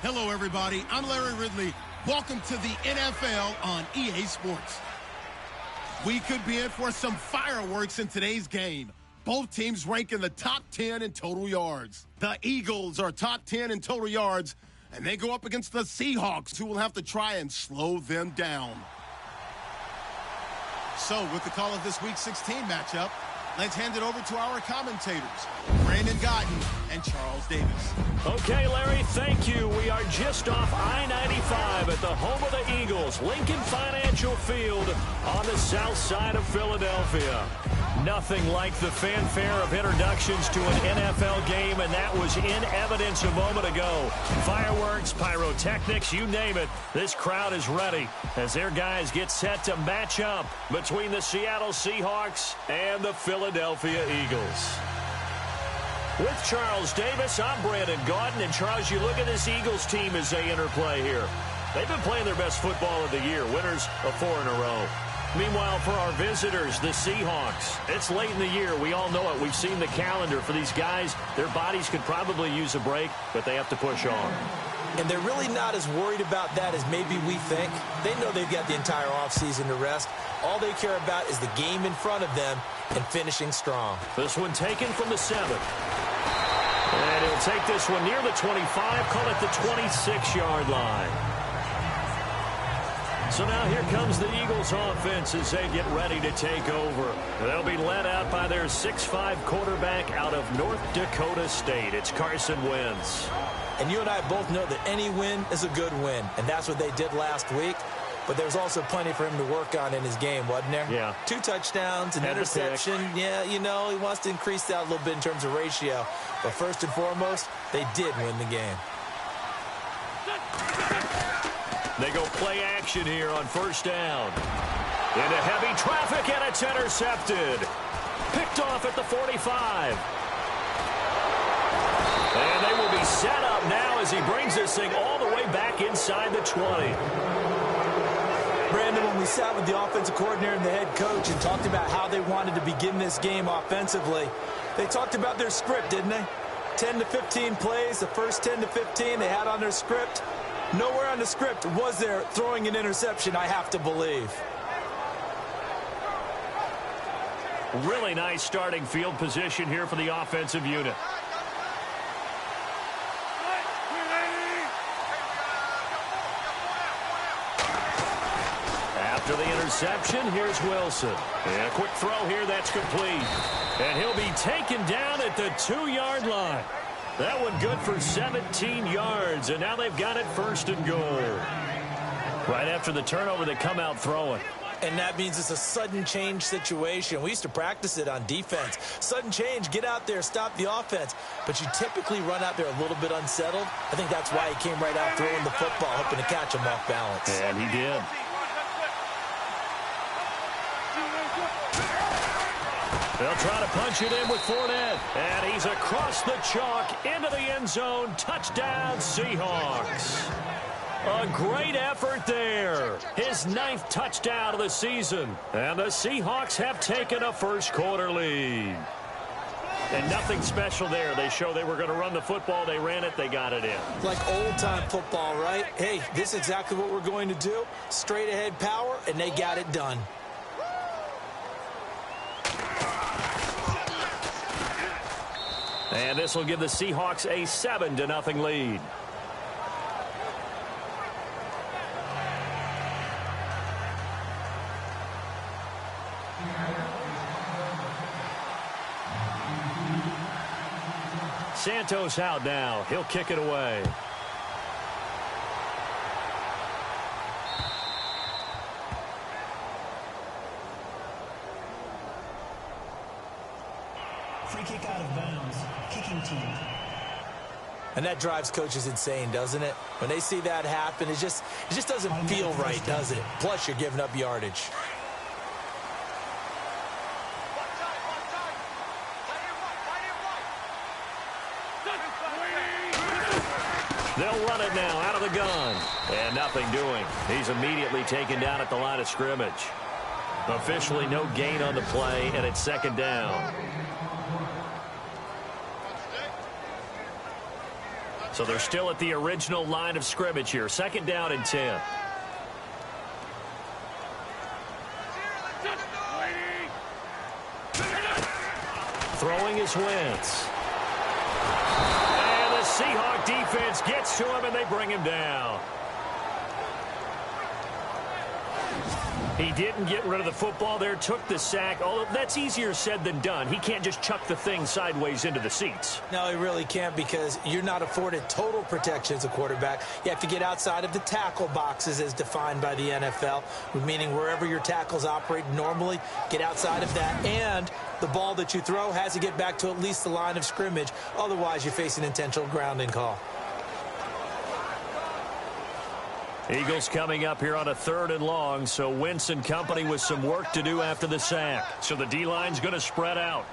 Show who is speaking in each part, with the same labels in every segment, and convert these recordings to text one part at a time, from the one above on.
Speaker 1: Hello, everybody. I'm Larry Ridley. Welcome to the NFL on EA Sports. We could be in for some fireworks in today's game. Both teams rank in the top 10 in total yards. The Eagles are top 10 in total yards, and they go up against the Seahawks, who will have to try and slow them down. So, with the call of this Week 16 matchup, let's hand it over to our commentators, Brandon Godden and Charles Davis.
Speaker 2: Okay, Larry, thank you. We are just off I-95 at the home of the Eagles, Lincoln Financial Field on the south side of Philadelphia. Nothing like the fanfare of introductions to an NFL game, and that was in evidence a moment ago. Fireworks, pyrotechnics, you name it. This crowd is ready as their guys get set to match up between the Seattle Seahawks and the Philadelphia Eagles. With Charles Davis, I'm Brandon Godden. And, Charles, you look at this Eagles team as they interplay here. They've been playing their best football of the year, winners of 4 in a row. Meanwhile, for our visitors, the Seahawks, it's late in the year. We all know it. We've seen the calendar for these guys. Their bodies could probably use a break, but they have to push on.
Speaker 3: And they're really not as worried about that as maybe we think. They know they've got the entire offseason to rest. All they care about is the game in front of them and finishing strong.
Speaker 2: This one taken from the 7. And he'll take this one near the 25, call it the 26-yard line. So now here comes the Eagles offense as they get ready to take over. They'll be led out by their 6'5 quarterback out of North Dakota State. It's Carson Wentz.
Speaker 3: And you and I both know that any win is a good win, and that's what they did last week. But there's also plenty for him to work on in his game, wasn't there?
Speaker 2: Yeah.
Speaker 3: 2 touchdowns, an interception. Yeah, you know, he wants to increase that a little bit in terms of ratio. But first and foremost, they did win the game.
Speaker 2: They go play action here on first down. Into heavy traffic, and it's intercepted. Picked off at the 45. And they will be set up now as he brings this thing all the way back inside the 20.
Speaker 3: Brandon, when we sat with the offensive coordinator and the head coach and talked about how they wanted to begin this game offensively, they talked about their script, didn't they? 10 to 15 plays, the first 10 to 15 they had on their script. Nowhere on the script was there throwing an interception, I have to believe.
Speaker 2: Really nice starting field position here for the offensive unit. After the interception, here's Wilson. And a quick throw here, that's complete. And he'll be taken down at the 2-yard line. That one good for 17 yards, and now they've got it first and goal. Right after the turnover, they come out throwing.
Speaker 3: And that means it's a sudden change situation. We used to practice it on defense. Sudden change, get out there, stop the offense. But you typically run out there a little bit unsettled. I think that's why he came right out throwing the football, hoping to catch him off balance.
Speaker 2: And he did. They'll try to punch it in with Fournette. And he's across the chalk into the end zone. Touchdown, Seahawks. A great effort there. His 9th touchdown of the season. And the Seahawks have taken a first-quarter lead. And nothing special there. They show they were going to run the football. They ran it. They got it in.
Speaker 3: Like old-time football, right? Hey, this is exactly what we're going to do. Straight-ahead power, and they got it done.
Speaker 2: And this will give the Seahawks a 7-0 lead. Santos out now. He'll kick it away.
Speaker 4: Free kick out of bounds. Kicking team.
Speaker 3: And that drives coaches insane, doesn't it? When they see that happen, it just doesn't feel right, does it? Plus, you're giving up yardage.
Speaker 2: They'll run it now out of the gun. And nothing doing. He's immediately taken down at the line of scrimmage. Officially no gain on the play, and it's 2nd down. So they're still at the original line of scrimmage here. 2nd down and 10. Throwing is Wentz. And the Seahawks defense gets to him, and they bring him down. He didn't get rid of the football there, took the sack. Although that's easier said than done. He can't just chuck the thing sideways into the seats.
Speaker 3: No, he really can't, because you're not afforded total protection as a quarterback. You have to get outside of the tackle boxes as defined by the NFL, meaning wherever your tackles operate normally, get outside of that. And the ball that you throw has to get back to at least the line of scrimmage. Otherwise, you face an intentional grounding call.
Speaker 2: Eagles coming up here on a 3rd and long, so Wentz and company with some work to do after the sack. So the D-line's going to spread out.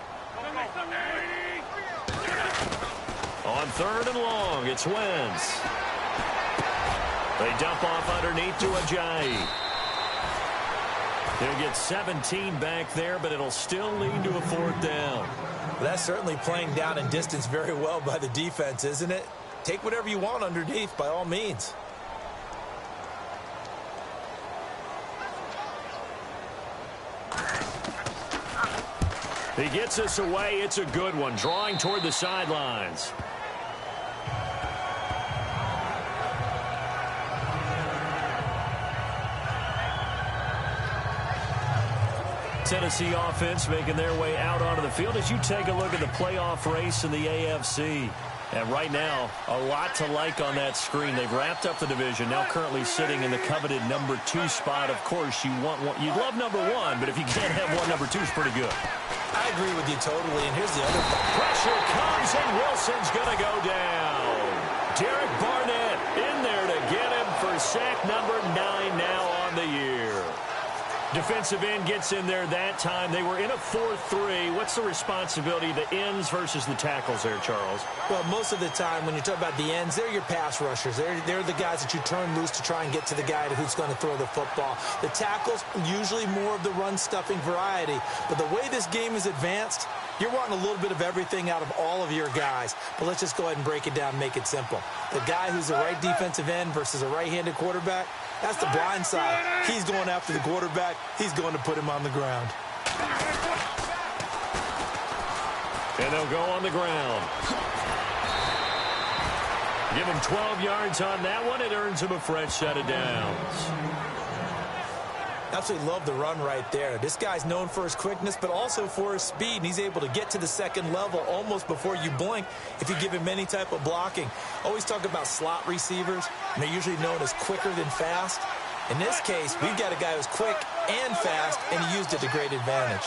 Speaker 2: On 3rd and long, it's Wentz. They dump off underneath to Ajayi. He'll get 17 back there, but it'll still lead to a 4th down.
Speaker 3: Well, that's certainly playing down and distance very well by the defense, isn't it? Take whatever you want underneath, by all means.
Speaker 2: He gets us away. It's a good one. Drawing toward the sidelines. Tennessee offense making their way out onto the field as you take a look at the playoff race in the AFC. And right now, a lot to like on that screen. They've wrapped up the division, now currently sitting in the coveted number 2 spot. Of course, you'd love number 1, but if you can't have one, number 2 is pretty good.
Speaker 3: I agree with you totally, and here's the other part.
Speaker 2: Pressure comes, and Wilson's going to go down. Derek Barnett in there to get him for sack number 9 now on the year. Defensive end gets in there that time. They were in a 4-3. What's the responsibility of the ends versus the tackles there, Charles?
Speaker 3: Well, most of the time when you talk about the ends, they're your pass rushers. They're the guys that you turn loose to try and get to the guy who's going to throw the football. The tackles, usually more of the run-stuffing variety. But the way this game is advanced, you're wanting a little bit of everything out of all of your guys. But let's just go ahead and break it down and make it simple. The guy who's the right defensive end versus a right-handed quarterback, that's the blind side. He's going after the quarterback. He's going to put him on the ground.
Speaker 2: And they'll go on the ground. Give him 12 yards on that one. It earns him a fresh set of downs.
Speaker 3: Absolutely love the run right there. This guy's known for his quickness, but also for his speed. And he's able to get to the second level almost before you blink if you give him any type of blocking. Always talk about slot receivers, and they're usually known as quicker than fast. In this case, we've got a guy who's quick and fast, and he used it to great advantage.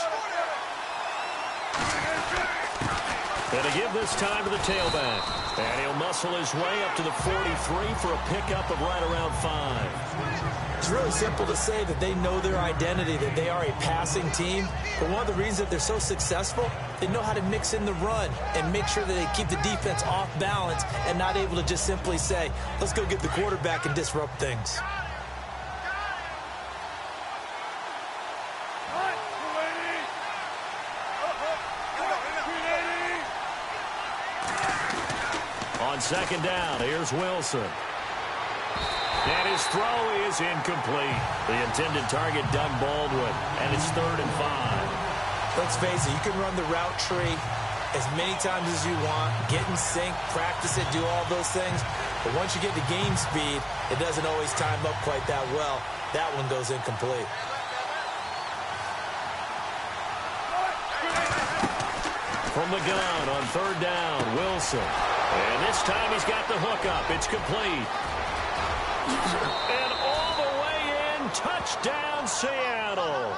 Speaker 2: And to give this time to the tailback. And he'll muscle his way up to the 43 for a pickup of right around 5.
Speaker 3: It's really simple to say that they know their identity, that they are a passing team. But one of the reasons that they're so successful, they know how to mix in the run and make sure that they keep the defense off balance and not able to just simply say, let's go get the quarterback and disrupt things.
Speaker 2: On 2nd down, here's Wilson. And his throw is incomplete. The intended target, Doug Baldwin. And it's 3rd and 5.
Speaker 3: Let's face it, you can run the route tree as many times as you want, get in sync, practice it, do all those things. But once you get to game speed, it doesn't always time up quite that well. That one goes incomplete.
Speaker 2: From the gun on 3rd down, Wilson. And this time he's got the hook up. It's complete. And all the way in, touchdown Seattle.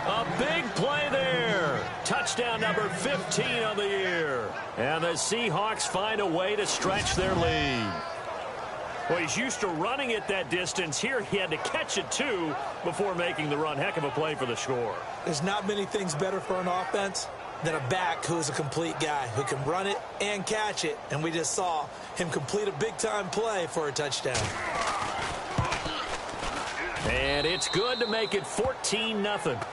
Speaker 2: A big play there. Touchdown number 15 on the year. And the Seahawks find a way to stretch their lead. Well, he's used to running it that distance. Here he had to catch it, too, before making the run. Heck of a play for the score.
Speaker 3: There's not many things better for an offense than a back who is a complete guy who can run it and catch it. And we just saw him complete a big-time play for a touchdown.
Speaker 2: And it's good to make it 14-0.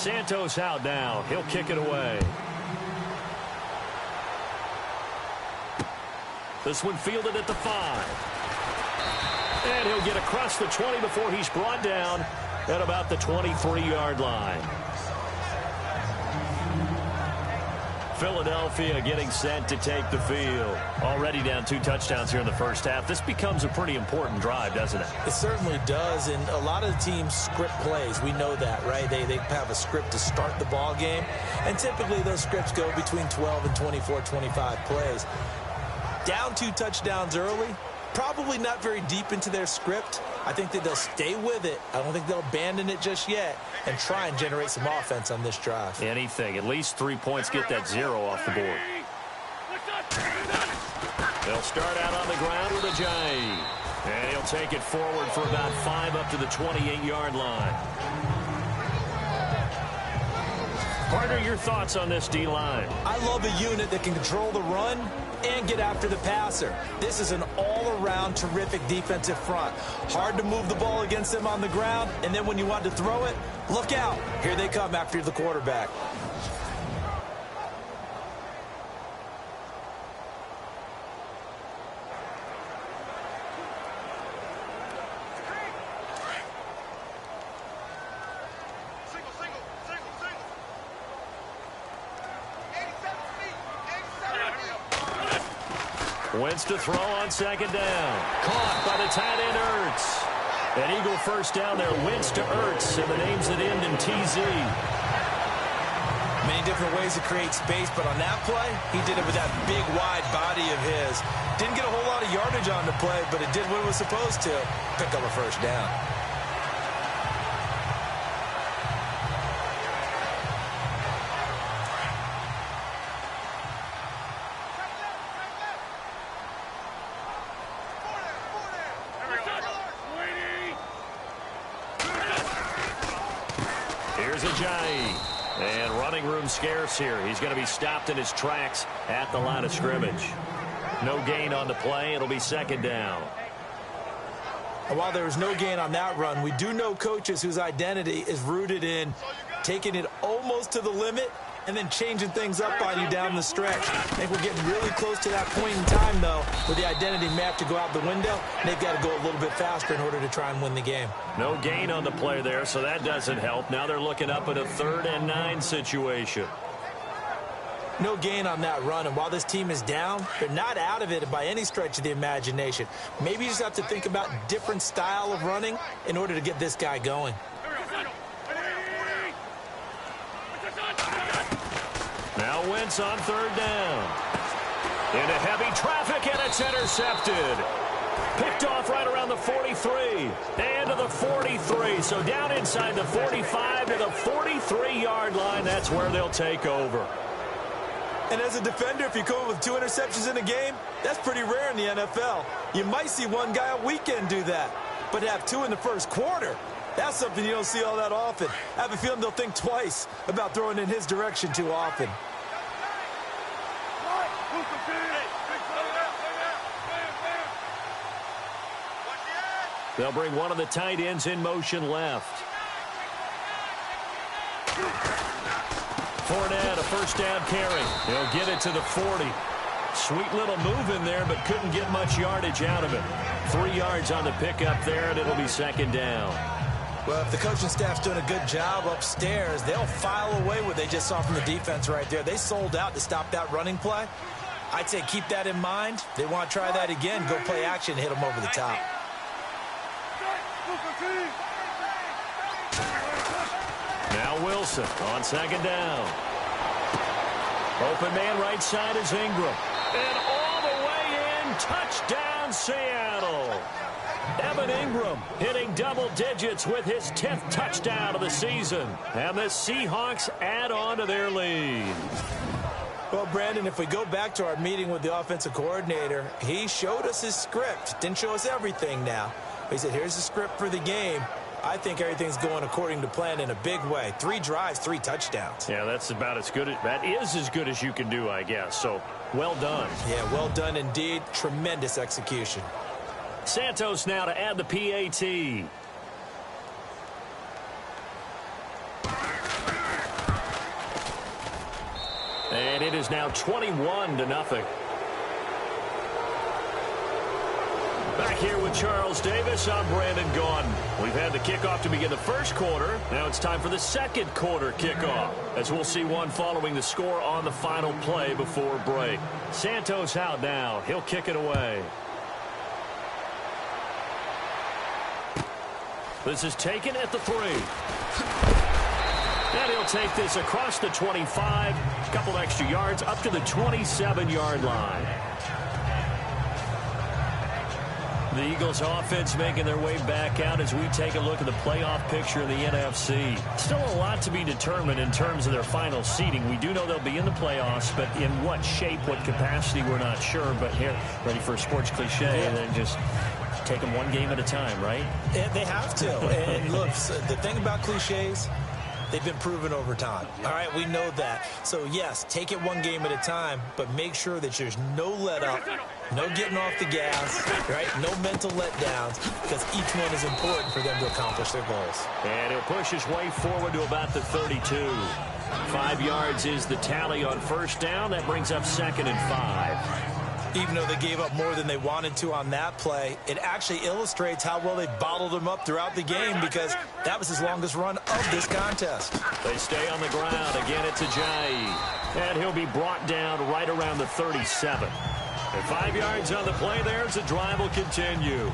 Speaker 2: Santos out now. He'll kick it away. This one fielded at the 5. And he'll get across the 20 before he's brought down at about the 23-yard line. Philadelphia getting set to take the field. Already down 2 touchdowns here in the first half. This becomes a pretty important drive, doesn't it?
Speaker 3: It certainly does, and a lot of the teams script plays. We know that, right? They have a script to start the ball game, and typically those scripts go between 12 and 24, 25 plays. Down 2 touchdowns early, probably not very deep into their script. I think that they'll stay with it. I don't think they'll abandon it just yet and try and generate some offense on this drive.
Speaker 2: Anything. At least 3 points, get that 0 off the board. They'll start out on the ground with a J. And he'll take it forward for about 5 up to the 28-yard line. Partner, your thoughts on this D-line?
Speaker 3: I love a unit that can control the run and get after the passer. This is an all-around terrific defensive front. Hard to move the ball against them on the ground, and then when you want to throw it, look out. Here they come after the quarterback.
Speaker 2: Wentz to throw on second down. Caught by the tight end, Ertz. An Eagle first down there. Wentz to Ertz, and the names that end in TZ.
Speaker 3: Many different ways to create space, but on that play, he did it with that big, wide body of his. Didn't get a whole lot of yardage on the play, but it did what it was supposed to. Pick up a first down.
Speaker 2: Here's Ajayi. And running room scarce here. He's going to be stopped in his tracks at the line of scrimmage. No gain on the play. It'll be second down.
Speaker 3: And while there was no gain on that run, we do know coaches whose identity is rooted in taking it almost to the limit and then changing things up on you down the stretch. I think we're getting really close to that point in time, though, where the identity may have to go out the window, and they've got to go a little bit faster in order to try and win the game.
Speaker 2: No gain on the play there, so that doesn't help. Now they're looking up at a 3rd and 9 situation.
Speaker 3: No gain on that run, and while this team is down, they're not out of it by any stretch of the imagination. Maybe you just have to think about different style of running in order to get this guy going.
Speaker 2: Now Wentz on 3rd down. Into heavy traffic, and it's intercepted. Picked off right around the 43. And to the 43. So down inside the 45 to the 43-yard line. That's where they'll take over.
Speaker 3: And as a defender, if you come up with 2 interceptions in a game, that's pretty rare in the NFL. You might see one guy a weekend do that. But to have 2 in the first quarter, that's something you don't see all that often. I have a feeling they'll think twice about throwing in his direction too often.
Speaker 2: They'll bring one of the tight ends in motion left. Fournette, a first down carry. He'll get it to the 40. Sweet little move in there, but couldn't get much yardage out of it. 3 yards on the pickup there, and it'll be second down.
Speaker 3: Well, if the coaching staff's doing a good job upstairs, they'll file away what they just saw from the defense right there. They sold out to stop that running play. I'd say keep that in mind. They want to try that again, go play action, hit them over the top.
Speaker 2: Now Wilson on second down. Open man right side is Ingram. And all the way in, touchdown Seattle. Evan Ingram hitting double digits with his 10th touchdown of the season. And the Seahawks add on to their lead.
Speaker 3: Well, Brandon, if we go back to our meeting with the offensive coordinator, he showed us his script. Didn't show us everything now. He said, here's the script for the game. I think everything's going according to plan in a big way. 3 drives, 3 touchdowns.
Speaker 2: Yeah, that's about as good. That is as good as you can do, I guess. So, well done.
Speaker 3: Yeah, well done indeed. Tremendous execution.
Speaker 2: Santos now to add the PAT. And it is now 21-0. Back here with Charles Davis, I'm Brandon Gaudin. We've had the kickoff to begin the first quarter. Now it's time for the second quarter kickoff, as we'll see one following the score on the final play before break. Santos out now. He'll kick it away. This is taken at the 3. And he'll take this across the 25, a couple extra yards up to the 27-yard line. The Eagles offense making their way back out as we take a look at the playoff picture in the NFC. Still a lot to be determined in terms of their final seeding. We do know they'll be in the playoffs, but in what shape, what capacity, we're not sure. But here, ready for a sports cliche, then just take them one game at a time, right?
Speaker 3: And they have to. And look, the thing about cliches, they've been proven over time. All right, we know that. So, yes, take it one game at a time, but make sure that there's no let up, no getting off the gas, right? No mental letdowns, because each one is important for them to accomplish their goals.
Speaker 2: And he'll push his way forward to about the 32. 5 yards is the tally on first down. That brings up 2nd and 5.
Speaker 3: Even though they gave up more than they wanted to on that play, it actually illustrates how well they bottled him up throughout the game, because that was his longest run of this contest.
Speaker 2: They stay on the ground. Again, it's Ajayi. And he'll be brought down right around the 37. And 5 yards on the play there as the drive will continue.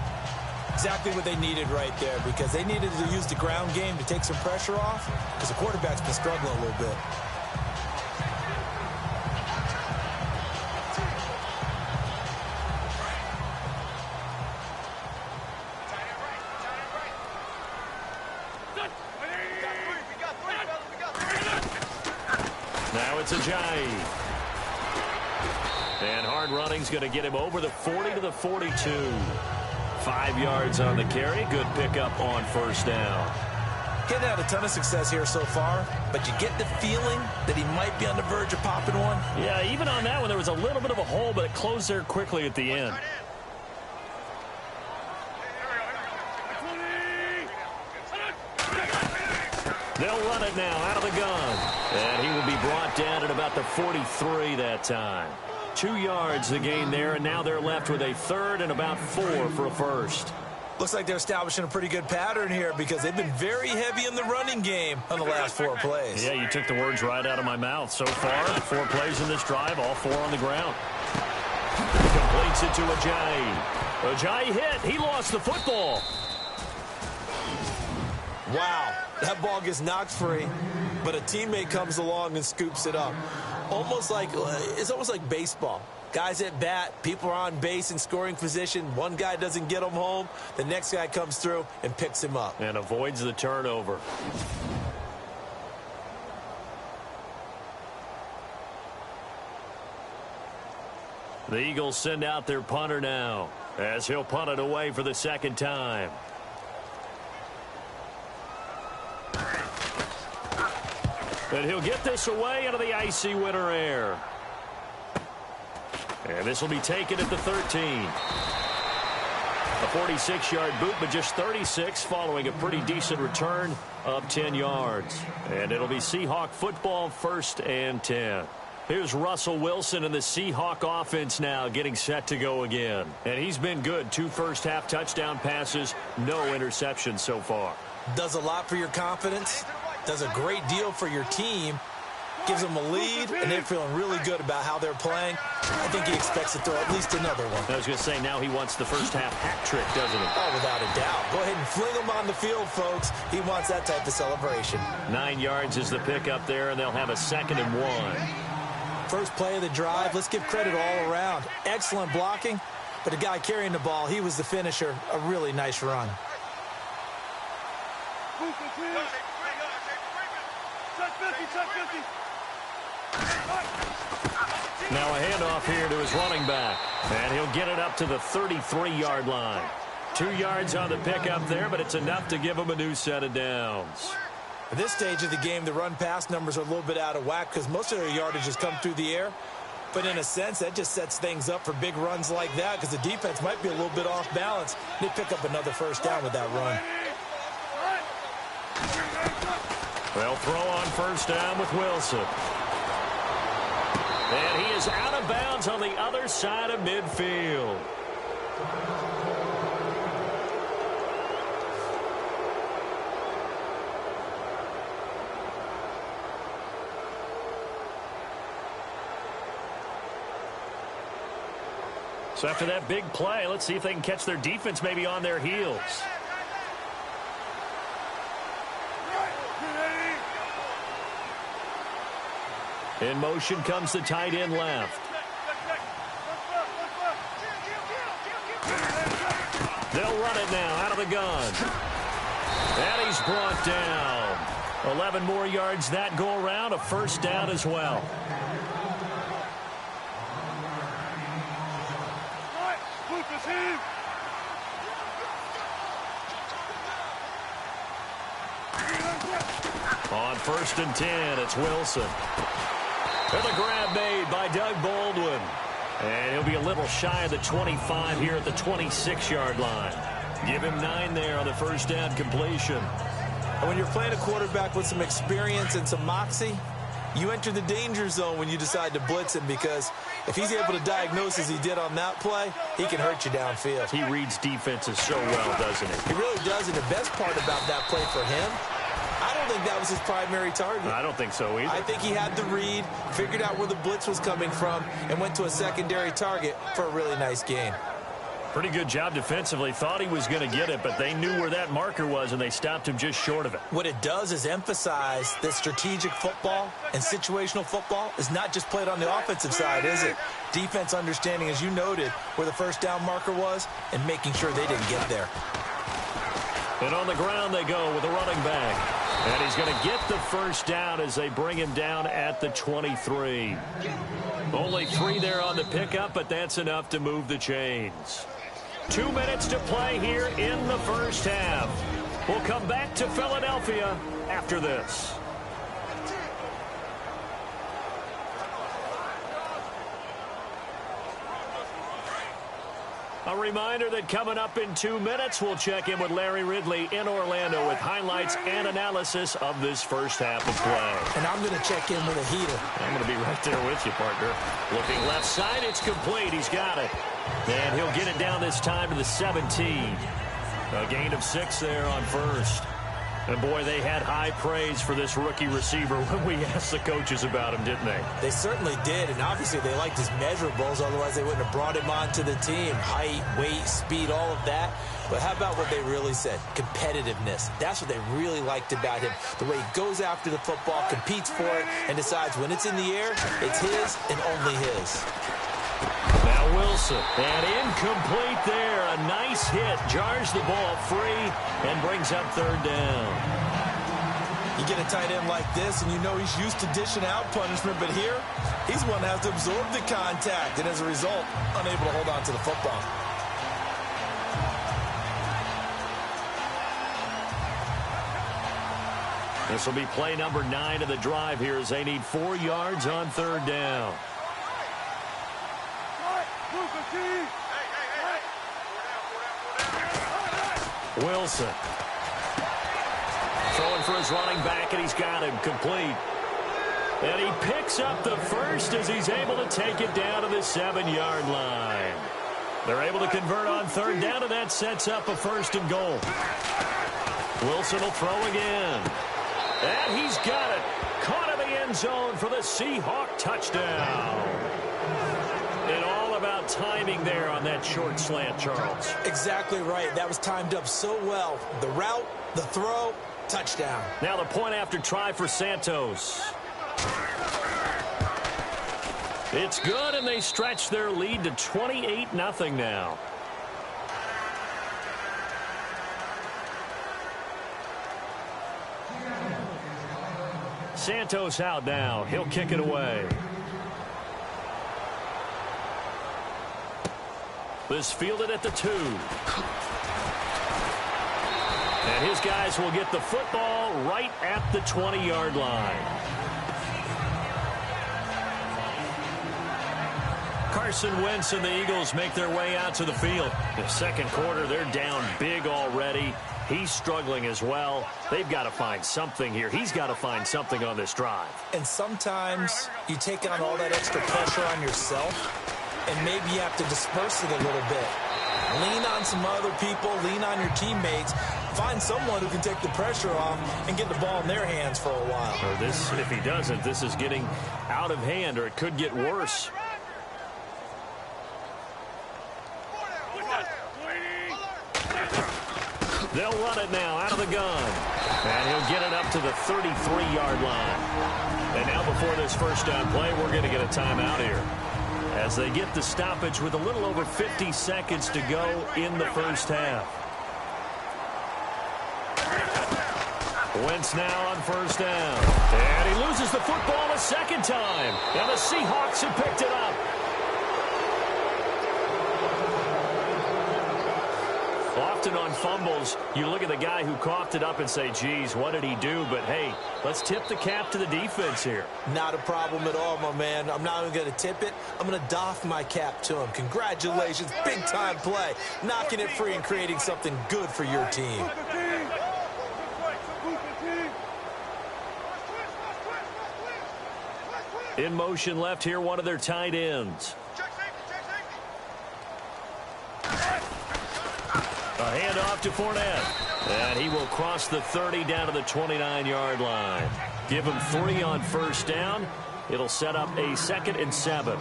Speaker 3: Exactly what they needed right there, because they needed to use the ground game to take some pressure off, because the quarterback's been struggling a little bit.
Speaker 2: Now it's Ajayi. And hard running's going to get him over the 40 to the 42. 5 yards on the carry. Good pickup on first down.
Speaker 3: Getting had a ton of success here so far, but you get the feeling that he might be on the verge of popping one.
Speaker 2: Yeah, even on that one, there was a little bit of a hole, but it closed there quickly at the end. They'll run it now out of the gun. And he will be brought down at about the 43 that time. 2 yards the gain there, and now they're left with a 3rd and about 4 for a first.
Speaker 3: Looks like they're establishing a pretty good pattern here, because they've been very heavy in the running game on the last 4 plays.
Speaker 2: Yeah, you took the words right out of my mouth. So far, 4 plays in this drive, all 4 on the ground. Completes it to Ajayi. Ajayi hit. He lost the football.
Speaker 3: Wow, that ball gets knocked free, but a teammate comes along and scoops it up. It's almost like baseball. Guys at bat, people are on base in scoring position. One guy doesn't get him home. The next guy comes through and picks him up.
Speaker 2: And avoids the turnover. The Eagles send out their punter now, as he'll punt it away for the 2nd time. And he'll get this away into the icy winter air. And this will be taken at the 13. A 46-yard boot, but just 36 following a pretty decent return of 10 yards. And it'll be Seahawk football, 1st and 10. Here's Russell Wilson and the Seahawk offense now getting set to go again. And he's been good. 2 first-half touchdown passes, no interceptions so far.
Speaker 3: Does a lot for your confidence. Does a great deal for your team. Gives them a lead, and they're feeling really good about how they're playing. I think he expects to throw at least another one.
Speaker 2: I was going to say, now he wants the first-half hat trick, doesn't he?
Speaker 3: Oh, without a doubt. Go ahead and fling him on the field, folks. He wants that type of celebration.
Speaker 2: 9 yards is the pickup there, and they'll have a 2nd and 1.
Speaker 3: First play of the drive. Let's give credit all around. Excellent blocking, but the guy carrying the ball, he was the finisher. A really nice run.
Speaker 2: Now a handoff here to his running back. And he'll get it up to the 33-yard line. 2 yards on the pickup there, but it's enough to give him a new set of downs.
Speaker 3: At this stage of the game, the run-pass numbers are a little bit out of whack because most of their yardage has come through the air. But in a sense, that just sets things up for big runs like that because the defense might be a little bit off balance. They pick up another first down with that run.
Speaker 2: They'll throw on first down with Wilson. And he is out of bounds on the other side of midfield. So after that big play, let's see if they can catch their defense maybe on their heels. In motion comes the tight end left. They'll run it now out of the gun. And he's brought down. 11 more yards that go around, a first down as well. On 1st and 10, it's Wilson. And the grab made by Doug Baldwin. And he'll be a little shy of the 25 here at the 26-yard line. Give him 9 there on the first down completion.
Speaker 3: And when you're playing a quarterback with some experience and some moxie, you enter the danger zone when you decide to blitz him, because if he's able to diagnose as he did on that play, he can hurt you downfield.
Speaker 2: He reads defenses so well, doesn't he?
Speaker 3: He really does, and the best part about that play for him, I don't think that was his primary target.
Speaker 2: I don't think so either.
Speaker 3: I think he had the read, figured out where the blitz was coming from, and went to a secondary target for a really nice gain.
Speaker 2: Pretty good job defensively. Thought he was going to get it, but they knew where that marker was, and they stopped him just short of it.
Speaker 3: What it does is emphasize that strategic football and situational football is not just played on the offensive side, is it? Defense understanding, as you noted, where the first down marker was and making sure they didn't get there.
Speaker 2: And on the ground they go with a running back. And he's going to get the first down as they bring him down at the 23. Only 3 there on the pickup, but that's enough to move the chains. 2 minutes to play here in the first half. We'll come back to Philadelphia after this. A reminder that coming up in 2 minutes, we'll check in with Larry Ridley in Orlando with highlights and analysis of this first half of play.
Speaker 3: And I'm going to check in with a heater.
Speaker 2: I'm going to be right there with you, partner. Looking left side, it's complete. He's got it. And he'll get it down this time to the 17. A gain of 6 there on first. And, boy, they had high praise for this rookie receiver when we asked the coaches about him, didn't they?
Speaker 3: They certainly did, and obviously they liked his measurables. Otherwise, they wouldn't have brought him onto the team. Height, weight, speed, all of that. But how about what they really said? Competitiveness. That's what they really liked about him. The way he goes after the football, competes for it, and decides when it's in the air, it's his and only his.
Speaker 2: Now Wilson, and incomplete there. A nice hit, jars the ball free, and brings up 3rd down.
Speaker 3: You get a tight end like this, and you know he's used to dishing out punishment, but here, he's one that has to absorb the contact, and as a result, unable to hold on to the football.
Speaker 2: This will be play number 9 of the drive here as they need 4 yards on 3rd down. Wilson. Throwing for his running back, and he's got him complete. And he picks up the first as he's able to take it down to the 7-yard line. They're able to convert on 3rd down, and that sets up a 1st and goal. Wilson will throw again. And he's got it. Caught in the end zone for the Seahawk touchdown. And all about timing there on that short slant, Charles.
Speaker 3: Exactly right. That was timed up so well. The route, the throw, touchdown.
Speaker 2: Now the point after try for Santos. It's good, and they stretch their lead to 28-0 now. Santos out now. He'll kick it away. This fielded at the 2. And his guys will get the football right at the 20-yard line. Carson Wentz and the Eagles make their way out to the field. The second quarter, they're down big already. He's struggling as well. They've got to find something here. He's got to find something on this drive.
Speaker 3: And sometimes you take on all that extra pressure on yourself, and maybe you have to disperse it a little bit. Lean on some other people, lean on your teammates. Find someone who can take the pressure off and get the ball in their hands for a while.
Speaker 2: Or this, if he doesn't, this is getting out of hand, or it could get worse. They'll run it now out of the gun. And he'll get it up to the 33-yard line. And now before this first down play, we're going to get a timeout here, as they get the stoppage with a little over 50 seconds to go in the first half. Wentz now on first down. And he loses the football a second time. And the Seahawks have picked it up. Often on fumbles, you look at the guy who coughed it up and say, geez, what did he do? But, hey, let's tip the cap to the defense here.
Speaker 3: Not a problem at all, my man. I'm not even going to tip it. I'm going to doff my cap to him. Congratulations. Big-time play. Knocking it free and creating something good for your team.
Speaker 2: In motion left here, one of their tight ends. A handoff to Fournette. And he will cross the 30 down to the 29-yard line. Give him 3 on first down. It'll set up a 2nd and 7.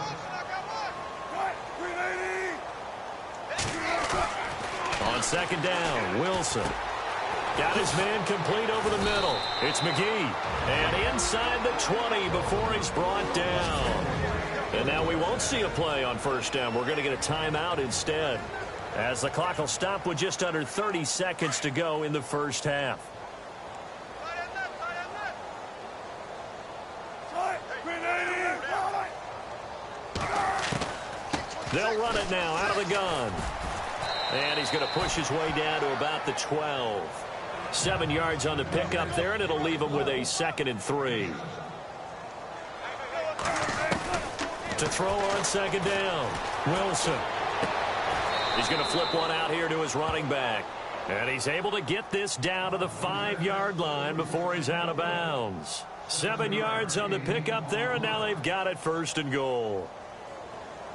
Speaker 2: On second down, Wilson. Got his man complete over the middle. It's McGee. And inside the 20 before he's brought down. And now we won't see a play on first down. We're going to get a timeout instead, as the clock will stop with just under 30 seconds to go in the first half. They'll run it now out of the gun. And he's going to push his way down to about the 12. 7 yards on the pickup there, and it'll leave him with a 2nd and 3. To throw on second down, Wilson. He's going to flip one out here to his running back. And he's able to get this down to the 5-yard line before he's out of bounds. 7 yards on the pickup there, and now they've got it 1st and goal.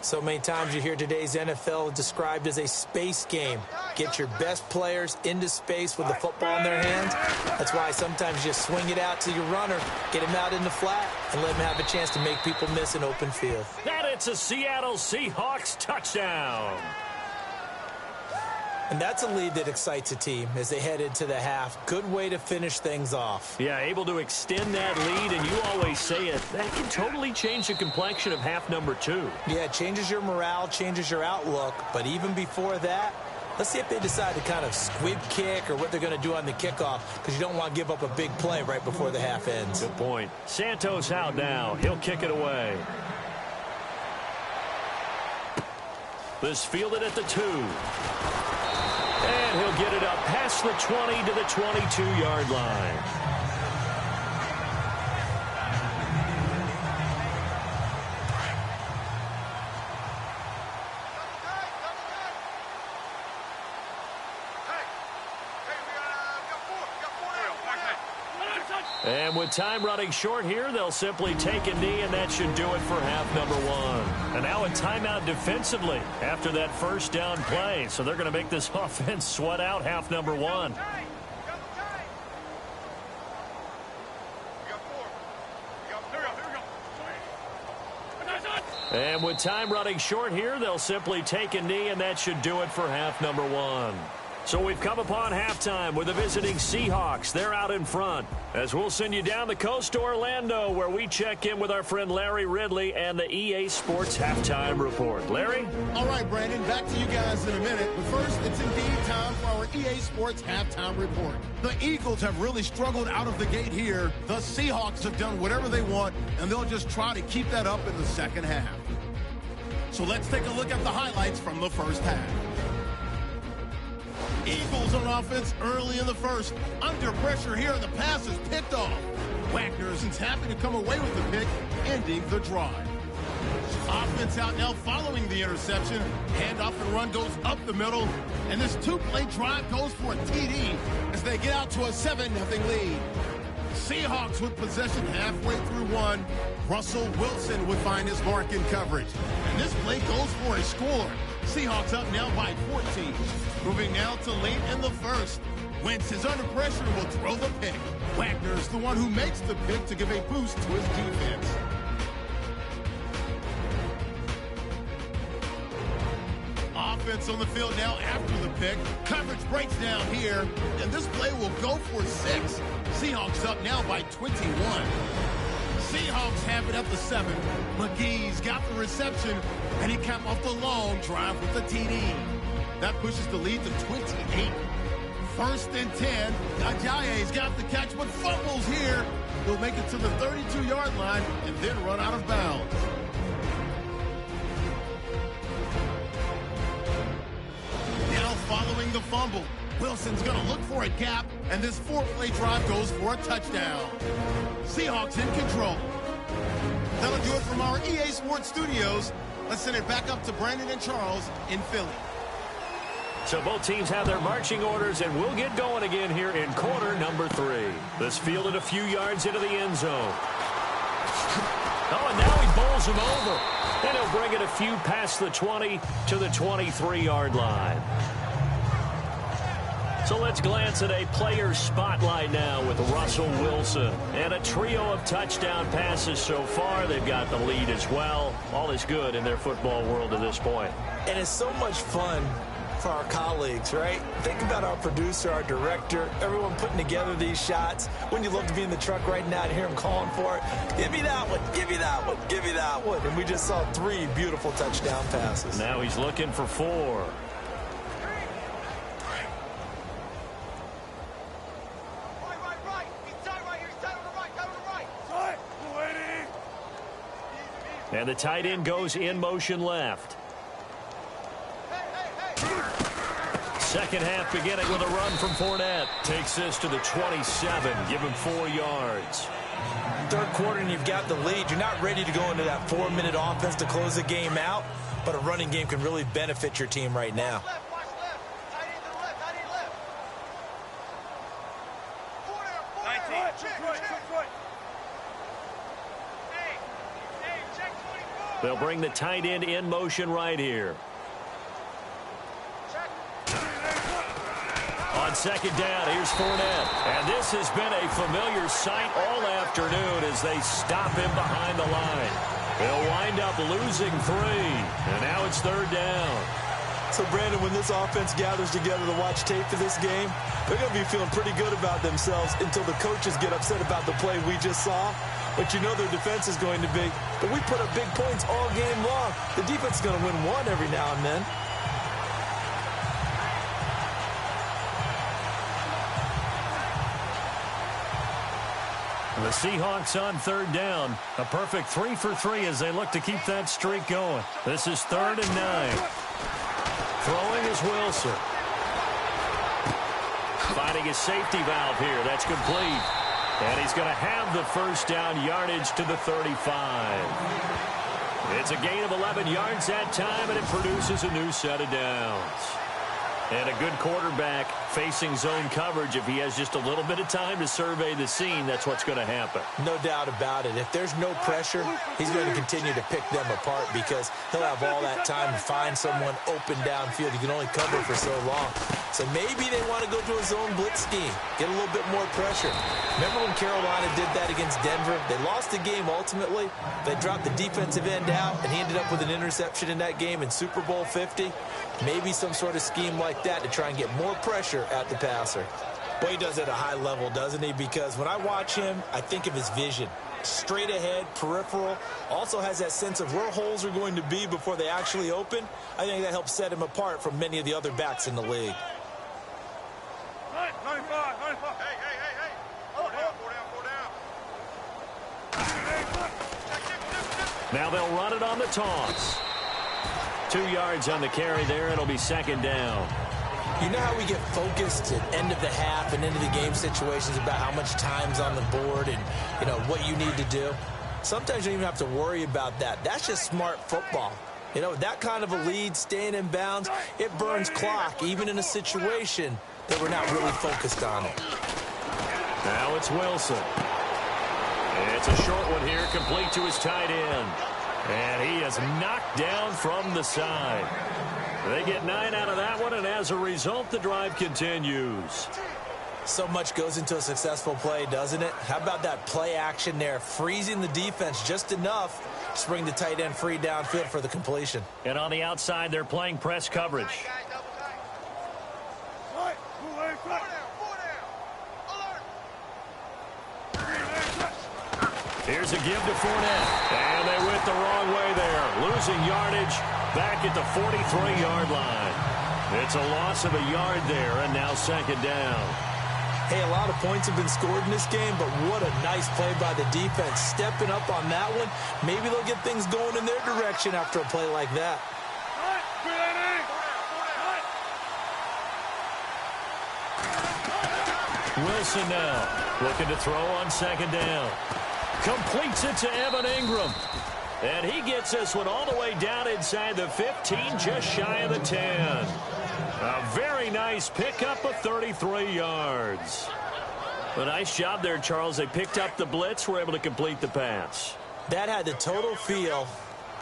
Speaker 3: So many times you hear today's NFL described as a space game. Get your best players into space with the football in their hands. That's why sometimes you swing it out to your runner, get him out in the flat, and let him have a chance to make people miss an open field.
Speaker 2: And it's a Seattle Seahawks touchdown.
Speaker 3: And that's a lead that excites a team as they head into the half. Good way to finish things off.
Speaker 2: Yeah, able to extend that lead, and you always say it, that can totally change the complexion of half number 2.
Speaker 3: Yeah, it changes your morale, changes your outlook. But even before that, let's see if they decide to kind of squib kick or what they're going to do on the kickoff, because you don't want to give up a big play right before the half ends.
Speaker 2: Good point. Santos out now. He'll kick it away. This fielded at the 2. And he'll get it up past the 20 to the 22-yard line. And with time running short here, they'll simply take a knee, and that should do it for half number 1. And now a timeout defensively after that first down play. So they're going to make this offense sweat out half number 1. And with time running short here, they'll simply take a knee, and that should do it for half number 1. So we've come upon halftime with the visiting Seahawks. They're out in front, as we'll send you down the coast to Orlando, where we check in with our friend Larry Ridley and the EA Sports Halftime Report. Larry?
Speaker 1: All right, Brandon, back to you guys in a minute. But first, it's indeed time for our EA Sports Halftime Report. The Eagles have really struggled out of the gate here. The Seahawks have done whatever they want, and they'll just try to keep that up in the second half. So let's take a look at the highlights from the first half. Eagles on offense early in the first. Under pressure here, and the pass is picked off. Wagner's happy to come away with the pick, ending the drive. Offense out now following the interception. Handoff and run goes up the middle. And this two-play drive goes for a TD as they get out to a 7-0 lead. Seahawks with possession halfway through one. Russell Wilson would find his mark in coverage. And this play goes for a score. Seahawks up now by 14. Moving now to late in the first. Wentz is under pressure and will throw the pick. Wagner's the one who makes the pick to give a boost to his defense. Offense on the field now after the pick. Coverage breaks down here, and this play will go for 6. Seahawks up now by 21. Seahawks have it at the 7. McGee's got the reception, and he capped off the long drive with the TD. That pushes the lead to 28. First and 10. Ajayi's got the catch, but fumbles here. He'll make it to the 32-yard line and then run out of bounds. Following the fumble, Wilson's going to look for a gap, and this 4-play drive goes for a touchdown. Seahawks in control. That'll do it from our EA Sports studios. Let's send it back up to Brandon and Charles in Philly.
Speaker 2: So both teams have their marching orders, and we'll get going again here in quarter number 3. This fielded a few yards into the end zone. Oh, and now he bowls him over. And he'll bring it a few past the 20 to the 23-yard line. So let's glance at a player spotlight now with Russell Wilson. And a trio of touchdown passes so far. They've got the lead as well. All is good in their football world at this point.
Speaker 3: And it's so much fun for our colleagues, right? Think about our producer, our director, everyone putting together these shots. Wouldn't you love to be in the truck right now and hear him calling for it? Give me that one, give me that one, give me that one. And we just saw 3 beautiful touchdown passes.
Speaker 2: Now he's looking for 4. And the tight end goes in motion left. Second half beginning with a run from Fournette. Takes this to the 27. Give him 4 yards.
Speaker 3: Third quarter and you've got the lead. You're not ready to go into that 4-minute offense to close the game out, but a running game can really benefit your team right now.
Speaker 2: They'll bring the tight end in motion right here. On second down, here's Fournette. And this has been a familiar sight all afternoon as they stop him behind the line. They'll wind up losing 3. And now it's third down.
Speaker 3: So, Brandon, when this offense gathers together to watch tape for this game, they're going to be feeling pretty good about themselves until the coaches get upset about the play we just saw. But you know their defense is going to be. But we put up big points all game long. The defense is going to win one every now and then.
Speaker 2: The Seahawks on third down. A perfect 3 for 3 as they look to keep that streak going. This is 3rd and 9. Throwing is Wilson. Finding his safety valve here. That's complete. And he's going to have the first down yardage to the 35. It's a gain of 11 yards that time, and it produces a new set of downs. And a good quarterback facing zone coverage. If he has just a little bit of time to survey the scene, that's what's going to happen.
Speaker 3: No doubt about it. If there's no pressure, he's going to continue to pick them apart because he'll have all that time to find someone open downfield. He can only cover for so long. So maybe they want to go to a zone blitz scheme, get a little bit more pressure. Remember when Carolina did that against Denver? They lost the game ultimately. They dropped the defensive end out, and he ended up with an interception in that game in Super Bowl 50. Maybe some sort of scheme like that to try and get more pressure at the passer. Boy, he does it at a high level, doesn't he? Because when I watch him, I think of his vision. Straight ahead, peripheral, also has that sense of where holes are going to be before they actually open. I think that helps set him apart from many of the other backs in the league.
Speaker 5: 95. Hey. Four down.
Speaker 2: Now they'll run it on the toss. 2 yards on the carry there. It'll be second down.
Speaker 3: You know how we get focused at end of the half and into the game situations about how much time's on the board and, you know, what you need to do? sometimes you don't even have to worry about that. That's just smart football. You know, that kind of a lead, staying in bounds, it burns clock, even in a situation that we're not really focused on it.
Speaker 2: Now it's Wilson. It's a short one here, complete to his tight end. And he is knocked down from the side. They get 9 out of that one, and as a result, the drive continues.
Speaker 3: So much goes into a successful play, doesn't it? How about that play action there, freezing the defense just enough to bring the tight end free downfield for the completion.
Speaker 2: And on the outside, they're playing press coverage. Here's a give to Fournette. And they went the wrong way there. Losing yardage back at the 43-yard line. It's a loss of a yard there, and now second down.
Speaker 3: Hey, a lot of points have been scored in this game, but what a nice play by the defense. Stepping up on that one, maybe they'll get things going in their direction after a play like that.
Speaker 2: Wilson now looking to throw on second down. Completes it to Evan Ingram. And he gets this one all the way down inside the 15, just shy of the 10. A very nice pickup of 33 yards. A nice job there, Charles. They picked up the blitz, were able to complete the pass.
Speaker 3: That had the total feel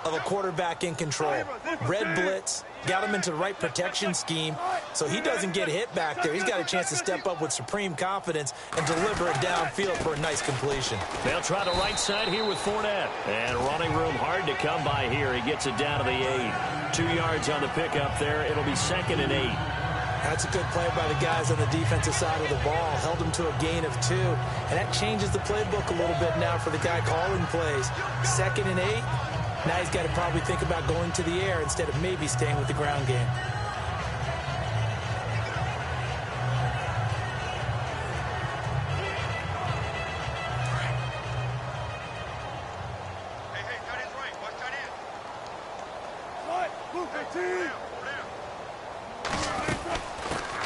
Speaker 3: of a quarterback in control. Red blitz, got him into the right protection scheme, so he doesn't get hit back there. He's got a chance to step up with supreme confidence and deliver it downfield for a nice completion.
Speaker 2: They'll try the right side here with Fournette. And running room hard to come by here. He gets it down to the 8. 2 yards on the pickup there. It'll be 2nd and 8.
Speaker 3: That's a good play by the guys on the defensive side of the ball. Held him to a gain of 2. And that changes the playbook a little bit now for the guy calling plays. 2nd and 8. Now he's got to probably think about going to the air instead of maybe staying with the ground game.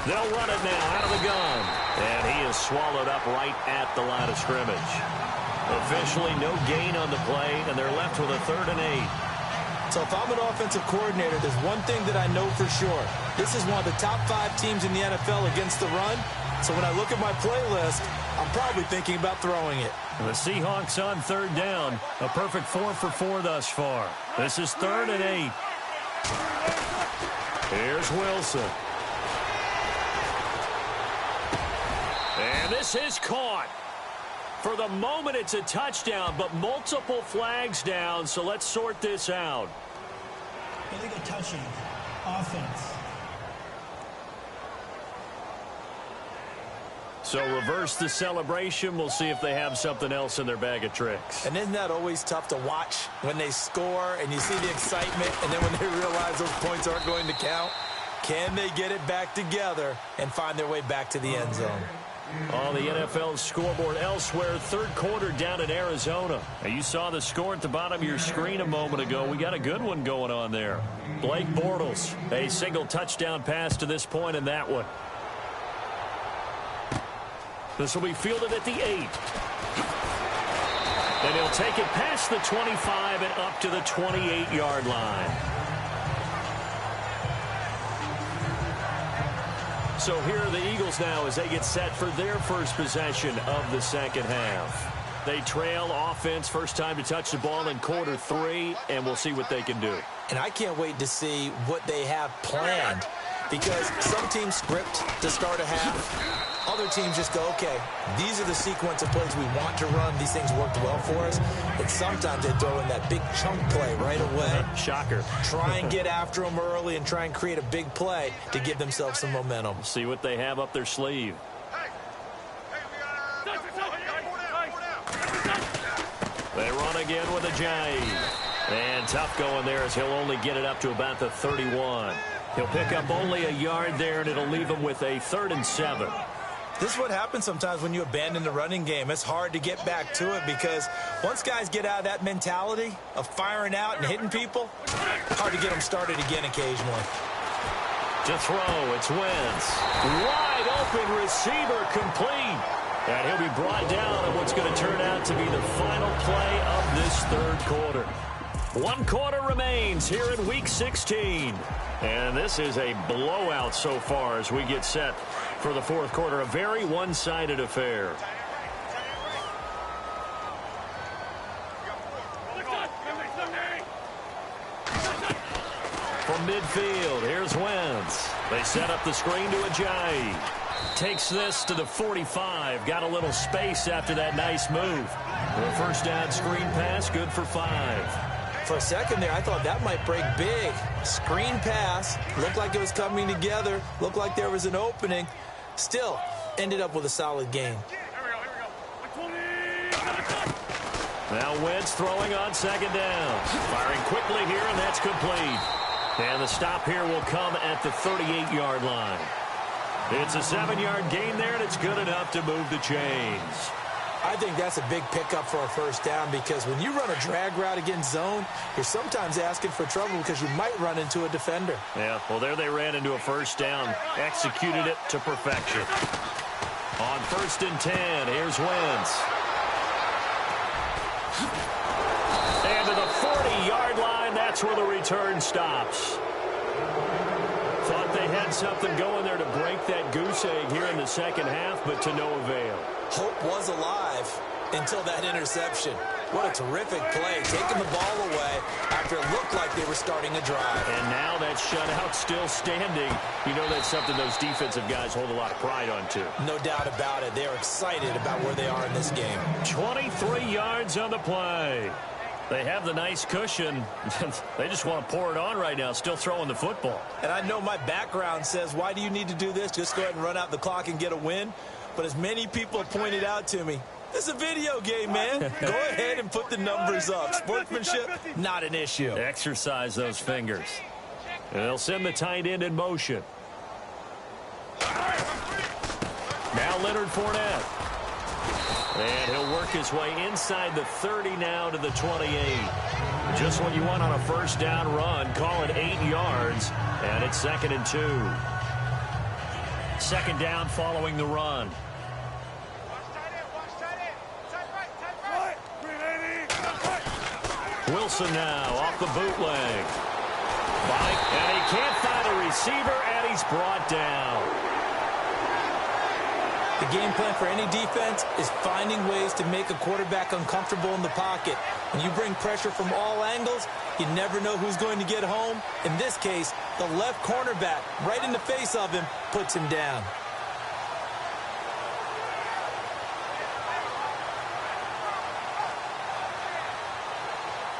Speaker 2: They'll run it now out of the gun. And he is swallowed up right at the line of scrimmage. Officially no gain on the play, and they're left with a 3rd and 8.
Speaker 3: So if I'm an offensive coordinator, there's one thing that I know for sure. This is one of the top 5 teams in the NFL against the run. So when I look at my playlist, I'm probably thinking about throwing it.
Speaker 2: The Seahawks on 3rd down. A perfect 4 for 4 thus far. This is 3rd and 8. Here's Wilson. And this is caught. For the moment, it's a touchdown, but multiple flags down, so let's sort this out.
Speaker 4: Illegal touching. Offense.
Speaker 2: So reverse the celebration. We'll see if they have something else in their bag of tricks.
Speaker 3: And isn't that always tough to watch when they score and you see the excitement, and then when they realize those points aren't going to count? Can they get it back together and find their way back to the end zone?
Speaker 2: On the NFL scoreboard elsewhere, 3rd quarter down in Arizona. Now, you saw the score at the bottom of your screen a moment ago. We got a good one going on there. Blake Bortles, a single touchdown pass to this point in that one. This will be fielded at the 8. And he'll take it past the 25 and up to the 28-yard line. So here are the Eagles now as they get set for their first possession of the second half. They trail offense, first time to touch the ball in quarter 3, and we'll see what they can do.
Speaker 3: And I can't wait to see what they have planned, because some teams script to start a half. Other teams just go, okay, these are the sequence of plays we want to run. These things worked well for us. And sometimes they throw in that big chunk play right away.
Speaker 2: Shocker.
Speaker 3: Try and get after them early and try and create a big play to give themselves some momentum.
Speaker 2: See what they have up their sleeve. They run again with a jive. And tough going there as he'll only get it up to about the 31. He'll pick up only a yard there, and it'll leave him with a 3rd and 7.
Speaker 3: This is what happens sometimes when you abandon the running game. It's hard to get back to it because once guys get out of that mentality of firing out and hitting people, hard to get them started again occasionally.
Speaker 2: To throw, it's Wentz. Wide open receiver complete. And he'll be brought down on what's going to turn out to be the final play of this third quarter. 1 quarter remains here in Week 16. And this is a blowout so far as we get set for the fourth quarter. A very one-sided affair. From midfield, here's Wentz. They set up the screen to Ajayi. Takes this to the 45. Got a little space after that nice move. The first down screen pass, good for 5.
Speaker 3: For a second there, I thought that might break big. Screen pass. Looked like it was coming together. Looked like there was an opening. Still, ended up with a solid game.
Speaker 2: Now Wentz throwing on second down. Firing quickly here, and that's complete. And the stop here will come at the 38-yard line. It's a 7-yard gain there, and it's good enough to move the chains.
Speaker 3: I think that's a big pickup for a first down because when you run a drag route against zone, you're sometimes asking for trouble because you might run into a defender.
Speaker 2: Yeah, well, there they ran into a first down, executed it to perfection. On 1st and 10, here's Wentz. And to the 40-yard line, that's where the return stops. Thought they had something going there to break that goose egg here in the second half, but to no avail.
Speaker 3: Hope was alive until that interception. What a terrific play, taking the ball away after it looked like they were starting a drive.
Speaker 2: And now that shutout still standing. You know that's something those defensive guys hold a lot of pride on, too.
Speaker 3: No doubt about it. They're excited about where they are in this game.
Speaker 2: 23 yards on the play. They have the nice cushion. They just want to pour it on right now, still throwing the football.
Speaker 3: And I know my background says, why do you need to do this? Just go ahead and run out the clock and get a win. But as many people have pointed out to me, it's a video game, man. Go ahead and put the numbers up. Sportsmanship, not an issue.
Speaker 2: Exercise those fingers. And they'll send the tight end in motion. Now Leonard Fournette. And he'll work his way inside the 30 now to the 28. Just what you want on a first down run. Call it 8 yards. And it's 2nd and 2. 2nd down following the run. Wilson now off the bootleg. And he can't find a receiver, and he's brought down.
Speaker 3: The game plan for any defense is finding ways to make a quarterback uncomfortable in the pocket. When you bring pressure from all angles, you never know who's going to get home. In this case, the left cornerback, right in the face of him, puts him down.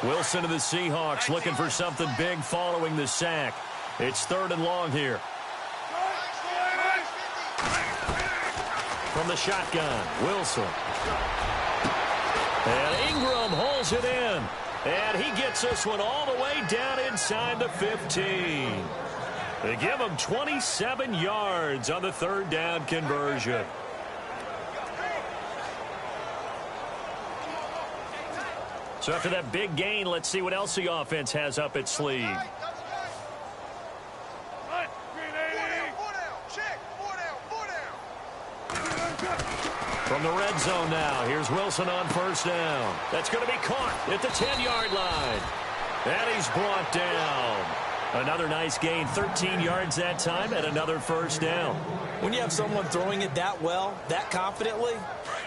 Speaker 2: Wilson of the Seahawks looking for something big following the sack. It's 3rd and long here. From the shotgun, Wilson. And Ingram holds it in. And he gets this one all the way down inside the 15. They give him 27 yards on the 3rd down conversion. So after that big gain, let's see what else the offense has up its sleeve. From the red zone now, here's Wilson on 1st down. That's going to be caught at the 10-yard line. And he's brought down. Another nice gain, 13 yards that time, and another 1st down.
Speaker 3: When you have someone throwing it that well, that confidently,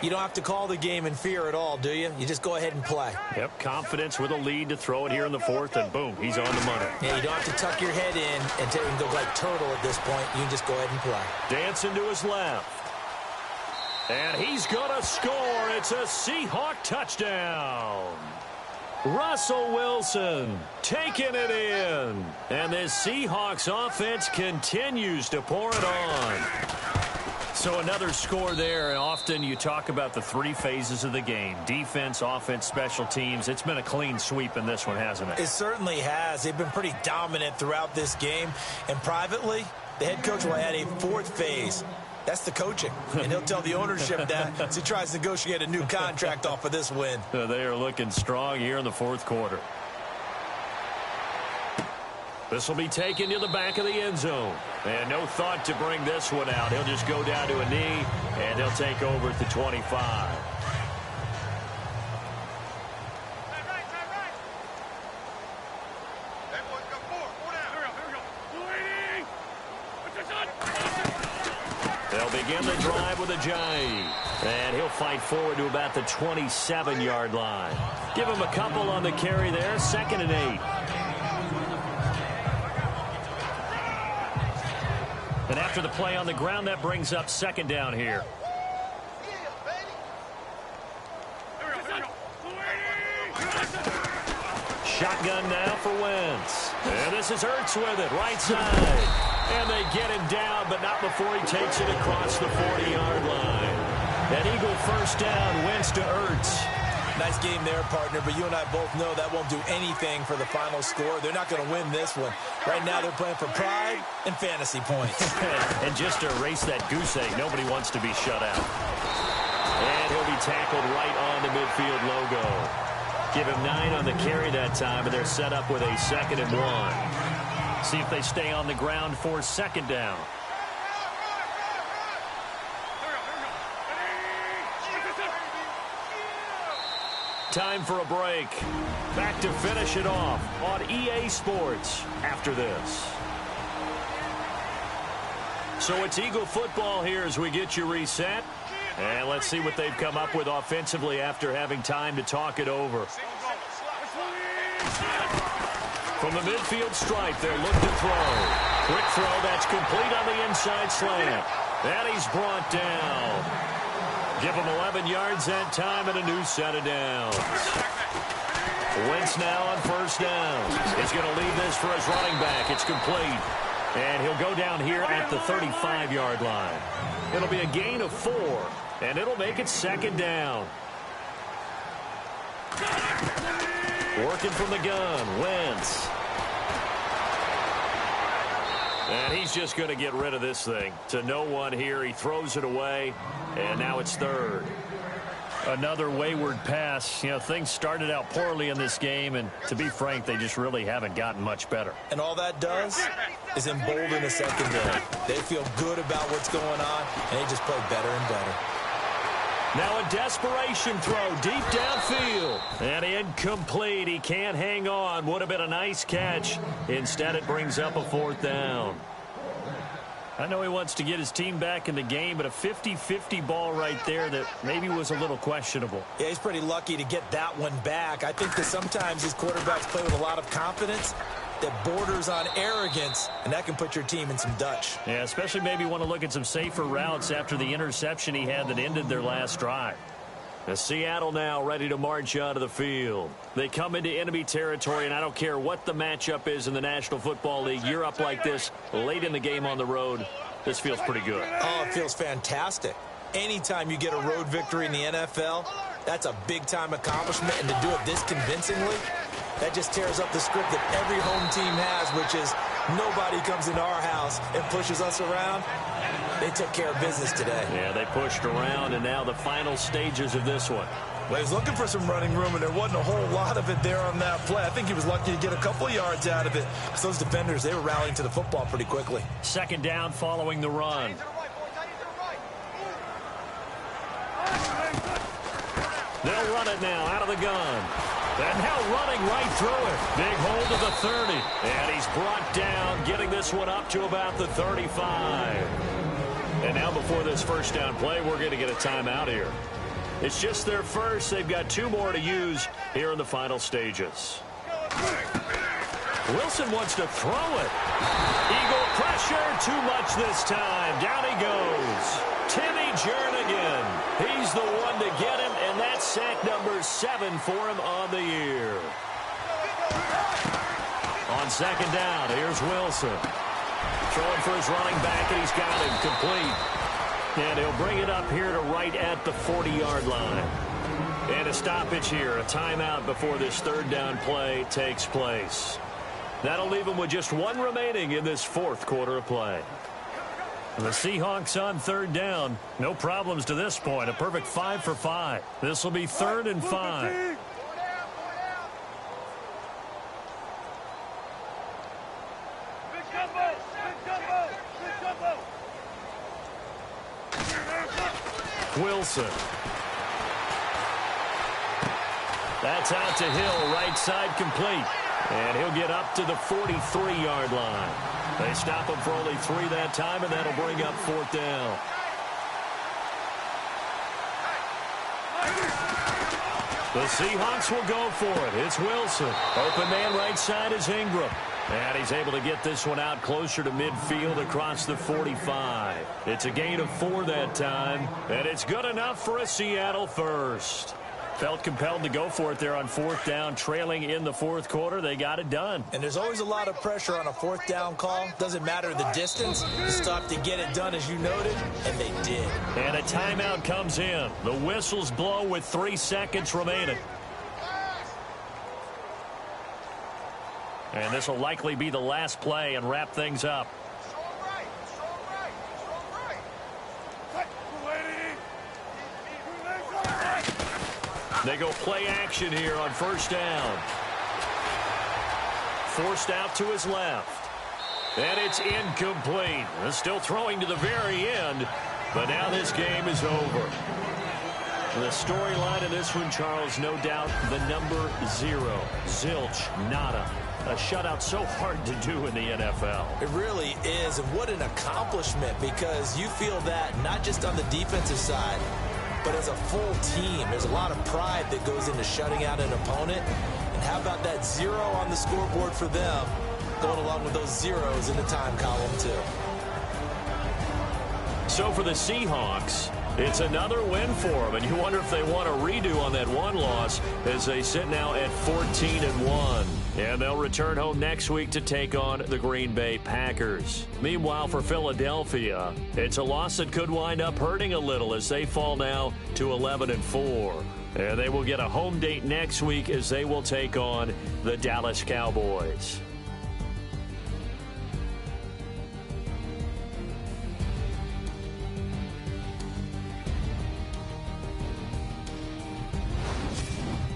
Speaker 3: you don't have to call the game in fear at all, do you? You just go ahead and play.
Speaker 2: Yep, confidence with a lead to throw it here in the 4th, and boom, he's on the money.
Speaker 3: Yeah, you don't have to tuck your head in and go like turtle at this point. You just go ahead and play.
Speaker 2: Dancing to his left. And he's going to score. It's a Seahawk touchdown. Russell Wilson taking it in. And this Seahawks offense continues to pour it on. So another score there, and often you talk about the 3 phases of the game. Defense, offense, special teams. It's been a clean sweep in this one, hasn't it?
Speaker 3: It certainly has. They've been pretty dominant throughout this game. And privately, the head coach will add a 4th phase. That's the coaching. And he'll tell the ownership that as he tries to negotiate a new contract off of this win.
Speaker 2: They are looking strong here in the 4th quarter. This will be taken to the back of the end zone. And no thought to bring this one out. He'll just go down to a knee, and he'll take over at the 25. They'll begin the drive with a jive. And he'll fight forward to about the 27-yard line. Give him a couple on the carry there. 2nd and 8. And after the play on the ground, that brings up 2nd down here. Shotgun now for Wentz. And this is Ertz with it, right side. And they get him down, but not before he takes it across the 40-yard line. An Eagle first down, Wentz to Ertz.
Speaker 3: Nice game there, partner, but you and I both know that won't do anything for the final score. They're not going to win this one. Right now they're playing for pride and fantasy points.
Speaker 2: And just to erase that goose egg, nobody wants to be shut out. And he'll be tackled right on the midfield logo. Give him 9 on the carry that time, and they're set up with a 2nd and 1. See if they stay on the ground for 2nd down. Time for a break. Back to finish it off on EA Sports after this. So it's Eagle football here as we get you reset. And let's see what they've come up with offensively after having time to talk it over. From the midfield stripe, they'll look to throw. Quick throw, that's complete on the inside slant. And he's brought down. Give him 11 yards that time and a new set of downs. Wentz now on 1st down. He's going to leave this for his running back. It's complete. And he'll go down here at the 35-yard line. It'll be a gain of 4, and it'll make it 2nd down. Working from the gun, Wentz. And he's just going to get rid of this thing. To no one here. He throws it away, and now it's 3rd. Another wayward pass. You know, things started out poorly in this game, and to be frank, they just really haven't gotten much better.
Speaker 3: And all that does is embolden the secondary. They feel good about what's going on, and they just play better and better.
Speaker 2: Now a desperation throw deep downfield. And incomplete. He can't hang on. Would have been a nice catch. Instead, it brings up a 4th down. I know he wants to get his team back in the game, but a 50-50 ball right there that maybe was a little questionable.
Speaker 3: Yeah, he's pretty lucky to get that one back. I think that sometimes these quarterbacks play with a lot of confidence that borders on arrogance, and that can put your team in some Dutch.
Speaker 2: Yeah, especially maybe want to look at some safer routes after the interception he had that ended their last drive. The Seattle now ready to march onto the field. They come into enemy territory, and I don't care what the matchup is in the National Football League. You're up like this late in the game on the road. This feels pretty good.
Speaker 3: Oh, it feels fantastic. Anytime you get a road victory in the NFL, that's a big-time accomplishment, and to do it this convincingly, that just tears up the script that every home team has, which is nobody comes into our house and pushes us around. They took care of business today.
Speaker 2: Yeah, they pushed around, and now the final stages of this one.
Speaker 3: Well, he was looking for some running room, and there wasn't a whole lot of it there on that play. I think he was lucky to get a couple of yards out of it. Because those defenders, they were rallying to the football pretty quickly.
Speaker 2: 2nd down following the run. They'll run it now out of the gun. And now running right through it. Big hold to the 30. And he's brought down, getting this one up to about the 35. And now before this 1st down play, we're going to get a timeout here. It's just their first. They've got 2 more to use here in the final stages. Wilson wants to throw it. Eagle pressure, too much this time. Down he goes. Timmy Jernigan. He's the one to get him, and that's sack number 7 for him on the year. On 2nd down, here's Wilson. Throwing for his running back, and he's got him complete. And he'll bring it up here to right at the 40-yard line. And a stoppage here, a timeout before this 3rd down play takes place. That'll leave him with just 1 remaining in this 4th quarter of play. The Seahawks on 3rd down. No problems to this point. A perfect 5 for 5. This will be 3rd and 5. Wilson. That's out to Hill, right side complete. And he'll get up to the 43-yard line. They stop him for only 3 that time, and that'll bring up 4th down. The Seahawks will go for it. It's Wilson. Open man right side is Ingram. And he's able to get this one out closer to midfield across the 45. It's a gain of 4 that time, and it's good enough for a Seattle first. Felt compelled to go for it there on 4th down, trailing in the 4th quarter. They got it done.
Speaker 3: And there's always a lot of pressure on a 4th down call. Doesn't matter the distance. You stop to get it done, as you noted, and they did.
Speaker 2: And a timeout comes in. The whistles blow with 3 seconds remaining. And this will likely be the last play and wrap things up. They go play action here on 1st down. Forced out to his left. And it's incomplete. Still throwing to the very end, but now this game is over. The storyline in this one, Charles, no doubt the number 0. Zilch, nada. A shutout so hard to do in the NFL.
Speaker 3: It really is, and what an accomplishment, because you feel that not just on the defensive side, but as a full team. There's a lot of pride that goes into shutting out an opponent. And how about that 0 on the scoreboard for them, going along with those zeros in the time column, too.
Speaker 2: So for the Seahawks, it's another win for them, and you wonder if they want a redo on that one loss as they sit now at 14-1. And they'll return home next week to take on the Green Bay Packers. Meanwhile, for Philadelphia, it's a loss that could wind up hurting a little as they fall now to 11-4. And they will get a home date next week as they will take on the Dallas Cowboys.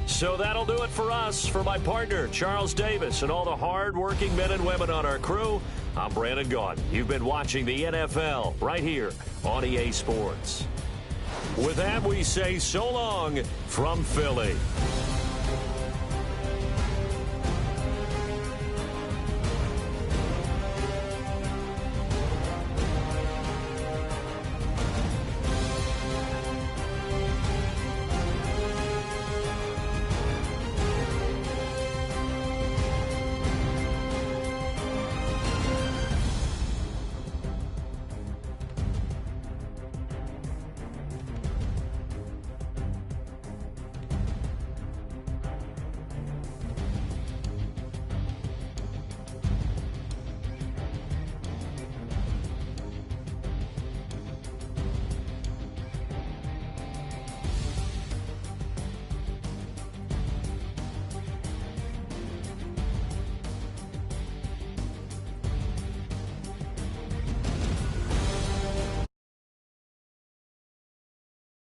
Speaker 2: So that'll do it for us. For my partner, Charles Davis, and all the hard-working men and women on our crew, I'm Brandon Gaudin. You've been watching the NFL right here on EA Sports. With that, we say so long from Philly.